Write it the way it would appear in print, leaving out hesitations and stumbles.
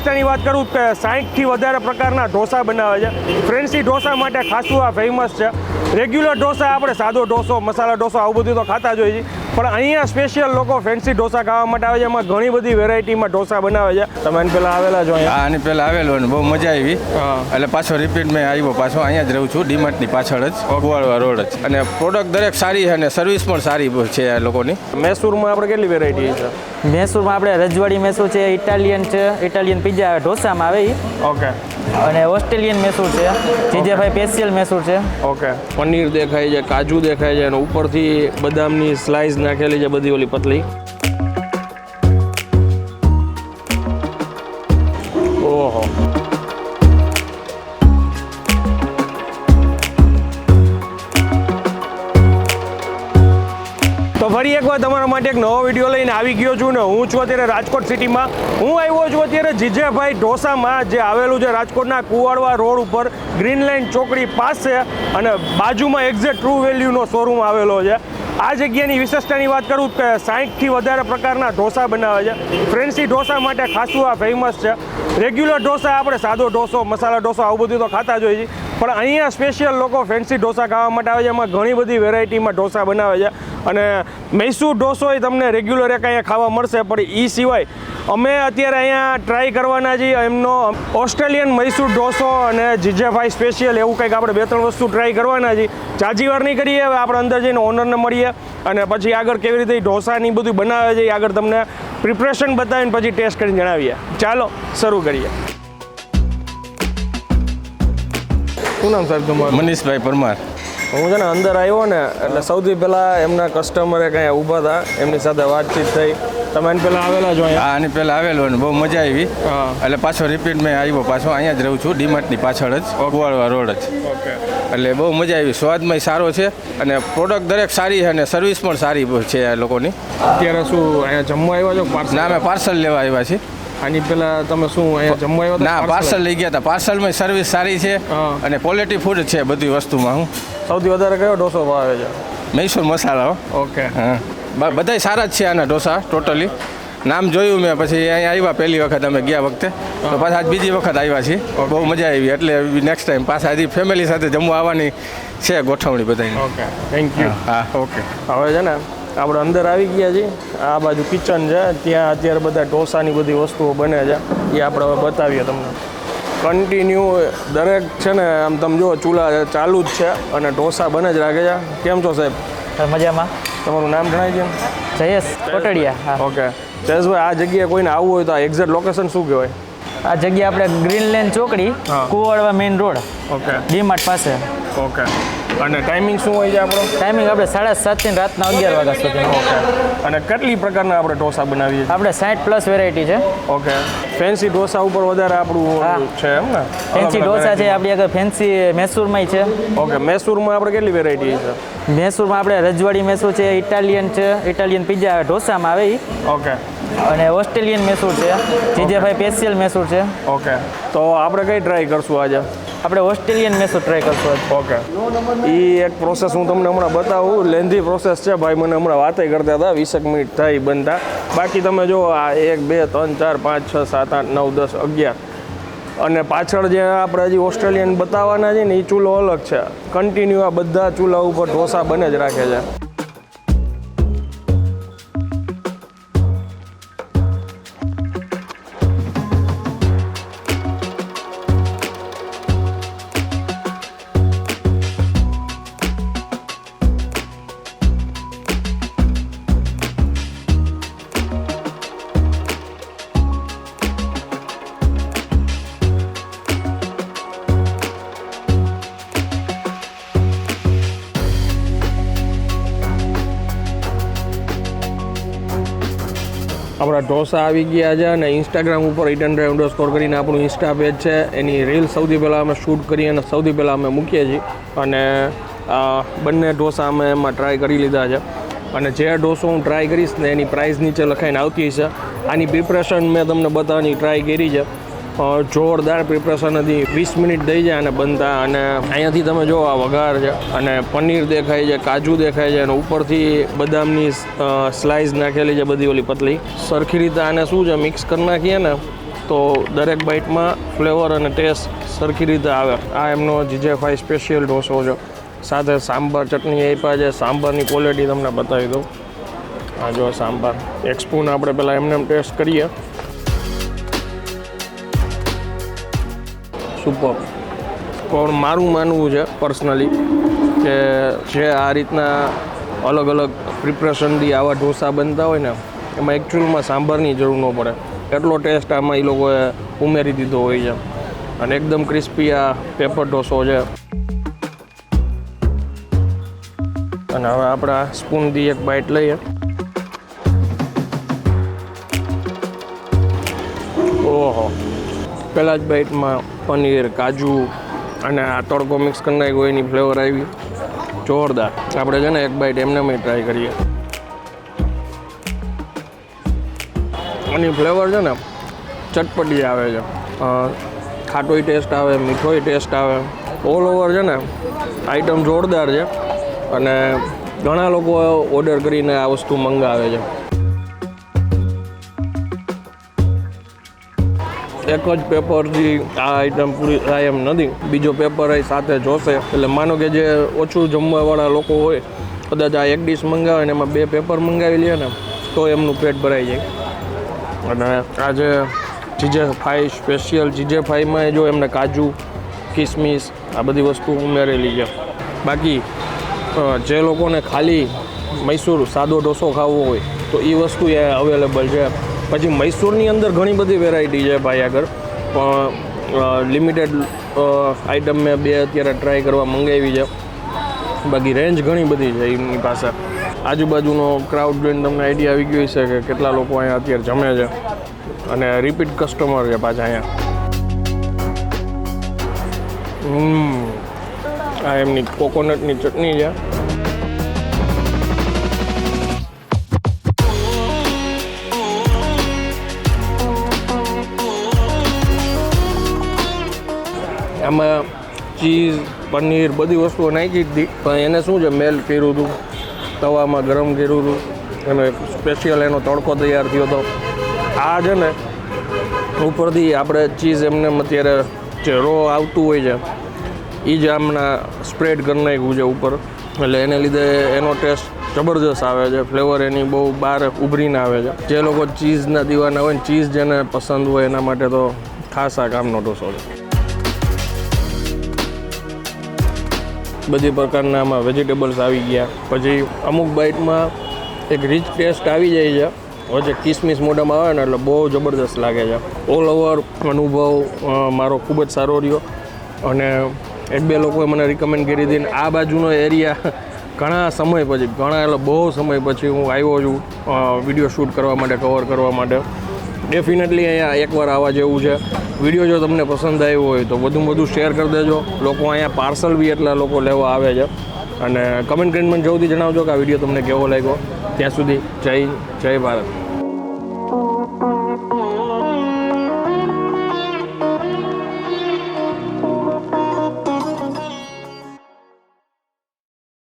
વિશેષતાની વાત કરું કે 60થી વધારે પ્રકારના ઢોસા બનાવે છે. ફ્રેન્સી ઢોસા માટે ખાસું આ ફેમસ છે. રેગ્યુલર ઢોસા આપણે સાદો ઢોસો, મસાલા ઢોસો આવું બધું તો ખાતા જ હોઈએ છીએ, પણ અહીંયા સ્પેશિયલ લોકો ફેન્સી ઢોસા ખાવા માટે આવે છે. એમાં ઘણી બધી વેરાયટીમાં ઢોસા બનાવે છે. તમે આની પહેલાં આવેલા છો અહીંયા? આની પહેલાં આવેલો ને બહુ મજા આવી, એટલે પાછો રિપીટ મેં આવ્યો. પાછો અહીંયા જ રહું છું, ડીમાર્ટની પાછળ જ, કુવાડવા રોડ જ. અને પ્રોડક્ટ દરેક સારી છે અને સર્વિસ પણ સારી છે આ લોકોની. મૈસૂરમાં આપણે કેટલી વેરાયટી છે? મૈસૂરમાં આપણે રજવાડી મૈસૂર છે, ઇટાલિયન છે, ઇટાલિયન પિઝા ઢોસામાં આવે એ. ઓકે. અને ઓસ્ટ્રેલિયન મૈસૂર છે, જીજેભાઈ સ્પેશિયલ મૈસૂર છે. ઓકે. પનીર દેખાય છે, કાજુ દેખાય છે અને ઉપરથી બદામની સ્લાઇસ નાખેલી છે, બધી ઓલી પતલી. ઓહો. તો ફરી એકવાર તમારા માટે એક નવો વિડીયો લઈને આવી ગયો છું ને હું છું અત્યારે રાજકોટ સિટીમાં. હું આવ્યો છું અત્યારે જીજેભાઈ ઢોસામાં, જે આવેલું છે રાજકોટના કુવાડવા રોડ ઉપર, ગ્રીનલેન્ડ ચોકડી પાસે, અને બાજુમાં એક્ઝેક્ટ ટ્રુ વેલ્યુનો શોરૂમ આવેલો છે. આ જગ્યાની વિશેષતાની વાત કરું કે 60થી વધારે પ્રકારના ઢોસા બનાવે છે. ફ્રેન્સી ઢોસા માટે ખાસું આ ફેમસ છે. રેગ્યુલર ઢોસા આપણે સાદો ઢોસો, મસાલા ઢોસો આવું બધું તો ખાતા જ હોઈએ છીએ, પણ અહીંયા સ્પેશિયલ લોકો ફેન્સી ઢોસા ખાવા માટે આવે છે. એમાં ઘણી બધી વેરાયટીમાં ઢોસા બનાવે છે. અને મૈસૂર ઢોસો એ તમને રેગ્યુલર એક અહીંયા ખાવા મળશે, પણ એ સિવાય અમે અત્યારે અહીંયા ટ્રાય કરવાના છીએ એમનો ઓસ્ટ્રેલિયન મૈસૂર ઢોસો અને જીજેભાઈ સ્પેશિયલ, એવું કંઈક આપણે 2-3 વસ્તુ ટ્રાય કરવાના છીએ. જાજી વાર નહીં કરીએ, હવે આપણે અંદર જઈને ઓનરને મળીએ અને પછી આગળ કેવી રીતે ઢોસાની બધું બનાવે છે આગળ તમને પ્રિપરેશન બતાવીને પછી ટેસ્ટ કરીને જણાવીએ. ચાલો શરૂ કરીએ. શું નામ સાહેબ તમારું? મનીષભાઈ પરમાર. હું છે ને અંદર આવ્યો ને એટલે સૌથી પહેલાં એમના કસ્ટમરે કંઈ ઊભા હતા, એમની સાથે વાતચીત થઈ. તમે આની પહેલાં આવેલા છો અહીંયા? આની પહેલાં આવેલો ને બહુ મજા આવી, એટલે પાછો રિપીટ મેં આવ્યો. પાછો અહીંયા જ રહું છું, ડીમાર્ટની પાછળ જ, કુવાડવા રોડ જ. ઓકે. એટલે બહુ મજા આવી, સ્વાદમાં સારો છે અને પ્રોડક્ટ દરેક સારી છે અને સર્વિસ પણ સારી છે આ લોકોની. અત્યારે શું અહીંયા જમવા આવ્યા છો? પાર્સલ? ના, અમે પાર્સલ લેવા આવ્યા છીએ. આની પહેલાં તમે શું અહીંયા જમવા આવ્યા હતા? ના, પાર્સલ લઈ ગયા હતા. પાર્સલમાં સર્વિસ સારી છે અને ક્વોલિટી ફૂડ છે બધી વસ્તુમાં. હું સૌથી વધારે કયો ઢોસો ભાવે છે? મૈસૂર મસાલા. ઓકે. હા, બધાય સારા જ છે આના ઢોસા ટોટલી. નામ જોયું મેં, પછી અહીંયા આવ્યા પહેલી વખત અમે ગયા વખતે, તો પાછા આજ બીજી વખત આવ્યા છીએ. બહુ મજા આવી, એટલે નેક્સ્ટ ટાઈમ પાછા હજી ફેમિલી સાથે જમવા આવવાની છે ગોઠવણી બધાની. Okay, thank you. હા, ઓકે. હવે છે ને આપણે અંદર આવી ગયા છીએ. આ બાજુ કિચન છે, ત્યાં અત્યારે બધા ઢોસાની બધી વસ્તુઓ બને છે, એ આપણે હવે બતાવીએ તમને. કન્ટિન્યુ દરેક છે ને આમ તમે જુઓ ચૂલા ચાલુ જ છે અને ઢોસા બને જ રાખે છે. કેમ છો સાહેબ? મજામાં. તમારું નામ જણાવી દો. જયેશ કોટડિયા. ઓકે. જયેશભાઈ, આ જગ્યાએ કોઈને આવવું હોય તો આ એક્ઝેક્ટ લોકેશન શું કહેવાય? આ જગ્યા આપણે ગ્રીનલેન્ડ ચોકડી, Kuvadva main road, okay, DMart પાસે. ઓકે. અને ટાઈમિંગ શું હોય છે આપણો? ટાઈમિંગ આપણે 7:30 થી રાતના 11 વાગ્યા સુધી. ઓકે. અને કેટલી પ્રકારના આપણે ઢોસા બનાવીએ છીએ? આપણે 60+ વેરાયટી છે. ઓકે. ફેન્સી ઢોસા ઉપર વધારે આપણું છે એમ ને? ફેન્સી ઢોસા છે આપણી આગળ, ફેન્સી મૈસૂરમાંય છે. ઓકે. મૈસૂરમાં આપણે કેટલી વેરાયટી છે? મૈસૂરમાં આપણે રજવાડી મૈસૂર છે, ઇટાલિયન છે, ઇટાલિયન પિઝા ઢોસામાં આવે એ. ઓકે. અને ઓસ્ટ્રેલિયન મૈસૂર છે, જીજેભાઈ સ્પેશિયલ મૈસૂર છે. ઓકે. તો આપણે કઈ ટ્રાય કરશું આજે? આપણે ઓસ્ટ્રેલિયન મૈસૂર ટ્રાય કરશું. ઓકે. એ એક પ્રોસેસ હું તમને હમણાં બતાવું. લેન્ધી પ્રોસેસ છે ભાઈ, મને હમણાં વાતે કરતા હતા, 20 મિનિટ થઈ બનતા. બાકી તમે જો આ 1 2 3 4 5 6 7 8 9 10 11, અને પાછળ જે આપણે હજી ઓસ્ટ્રેલિયન બતાવવાના છે ને એ ચૂલો અલગ છે. કન્ટિન્યુ આ બધા ચૂલા ઉપર ઢોસા બને જ રાખે છે. આપણા ઢોસા આવી ગયા છે અને ઇન્સ્ટાગ્રામ ઉપર @drive__ કરીને આપણું ઇન્સ્ટા પેજ છે, એની રીલ સૌથી પહેલાં અમે શૂટ કરી અને સૌથી પહેલાં અમે મૂકીએ છીએ. અને બંને ઢોસા અમે એમાં ટ્રાય કરી લીધા છે. અને જે ઢોસો હું ટ્રાય કરીશ ને એની પ્રાઇસ નીચે લખાઈને આવતી છે. આની પ્રિપરેશન મેં તમને બતાવવાની ટ્રાય કરી છે. જોરદાર પ્રિપરેશન હતી, 20 મિનિટ થઈ જાય અને બનતા. અને અહીંયાથી તમે જો આ વઘાર છે અને પનીર દેખાય છે, કાજુ દેખાય છે અને ઉપરથી બદામની સ્લાઇસ નાખેલી છે, બધી ઓલી પતલી. સરખી રીતે આને શું છે મિક્સ કરી નાખીએ ને તો દરેક બાઇટમાં ફ્લેવર અને ટેસ્ટ સરખી રીતે આવે. આ એમનો જીજેફાઈ સ્પેશિયલ ઢોસો છે. સાથે સાંભાર ચટણી આપ્યા છે. સાંભારની ક્વોલિટી તમને બતાવી દઉં. આ જો સાંભાર એક સ્પૂન આપણે પહેલાં એમને ટેસ્ટ કરીએ. સુપર. પણ મારું માનવું છે પર્સનલી કે જે આ રીતના અલગ અલગ પ્રિપરેશનથી આવા ઢોસા બનતા હોય ને એમાં એકચ્યુઅલમાં સાંભારની જરૂર ન પડે. એટલો ટેસ્ટ આમાં એ લોકોએ ઉમેરી દીધો હોય છે. અને એકદમ ક્રિસ્પી આ પેપર ઢોસો છે. અને હવે આપણે આ સ્પૂનથી એક બાઇટ લઈએ. ઓહો, પહેલાં જ બાઇટમાં પનીર, કાજુ અને આ તડકો મિક્સ કરી નાખ્યો એની ફ્લેવર આવી જોરદાર. આપણે છે ને એક બાઇટ એમને ટ્રાય કરીએ. આની ફ્લેવર છે ને ચટપટી આવે છે. ખાટોય ટેસ્ટ આવે, મીઠોય ટેસ્ટ આવે. ઓલ ઓવર છે ને આઈટમ જોરદાર છે. અને ઘણા લોકો ઓર્ડર કરીને આ વસ્તુ મંગાવે છે. એક જ પેપરથી આ આઈટમ પૂરી થાય એમ નથી. બીજો પેપર અહીં સાથે જોશે. એટલે માનો કે જે ઓછું જમવાવાળા લોકો હોય કદાચ આ એક ડીશ મંગાવે ને એમાં 2 પેપર મંગાવી લે ને તો એમનું પેટ ભરાઈ જાય. અને આ જે જીજેફાઈ સ્પેશિયલ જીજેફાઈમાં જો એમને કાજુ, કિસમિસ આ બધી વસ્તુ ઉમેરેલી છે. બાકી જે લોકોને ખાલી મૈસૂર સાદો ઢોસો ખાવો હોય તો એ વસ્તુ એ અવેલેબલ છે. પછી મૈસૂરની અંદર ઘણી બધી વેરાયટી છે ભાઈ આગળ. પણ લિમિટેડ આઈટમ મેં 2 અત્યારે ટ્રાય કરવા મંગાવી છે. બાકી રેન્જ ઘણી બધી છે એમની પાસે. આજુબાજુનો ક્રાઉડ જોઈને તમને આઈડિયા આવી ગયો છે કે કેટલા લોકો અહીંયા અત્યારે જમે છે. અને રિપીટ કસ્ટમર છે પાછા અહીંયા. આ એમની કોકોનટની ચટણી છે. આમાં ચીઝ, પનીર બધી વસ્તુઓ નાખી જ હતી. પણ એને શું છે મેલ્ટ કર્યું હતું, તવામાં ગરમ કર્યું હતું. એનો એક સ્પેશિયલ એનો તડકો તૈયાર થયો હતો. આ છે ને ઉપરથી આપણે ચીઝ એમને અત્યારે જે રો આવતું હોય છે એ જ હમણાં સ્પ્રેડ કરી નાખ્યું છે ઉપર. એટલે એને લીધે એનો ટેસ્ટ જબરદસ્ત આવે છે. ફ્લેવર એની બહુ બહાર ઉભરીને આવે છે. જે લોકો ચીઝના દીવાના હોય ને ચીઝ જેને પસંદ હોય એના માટે તો ખાસ આ કામનો ઢોસો છે. બધી પ્રકારના આમાં વેજીટેબલ્સ આવી ગયા. પછી અમુક બાઇટમાં એક રીચ ટેસ્ટ આવી જાય છે. વચ્ચે કિસમિસ મોઢામાં આવે ને એટલે બહુ જબરદસ્ત લાગે છે. ઓલ ઓવર અનુભવ મારો ખૂબ જ સારો રહ્યો. અને 1-2 લોકોએ મને રિકમેન્ડ કરી હતી. આ બાજુનો એરિયા ઘણા સમય પછી, ઘણા એટલે બહુ સમય પછી હું આવ્યો છું વિડીયો શૂટ કરવા માટે, કવર કરવા માટે. ડેફિનેટલી અહીંયા એકવાર આવવા જેવું છે. વિડીયો જો તમને પસંદ આવ્યો હોય તો વધુમાં વધુ શેર કરી દેજો. લોકો અહીંયા પાર્સલ બી એટલા લોકો લેવા આવે છે. અને કમેન્ટ કરીને મને જલ્દી જણાવજો કે આ વિડીયો તમને કેવો લાગ્યો. ત્યાં સુધી જય ભારત.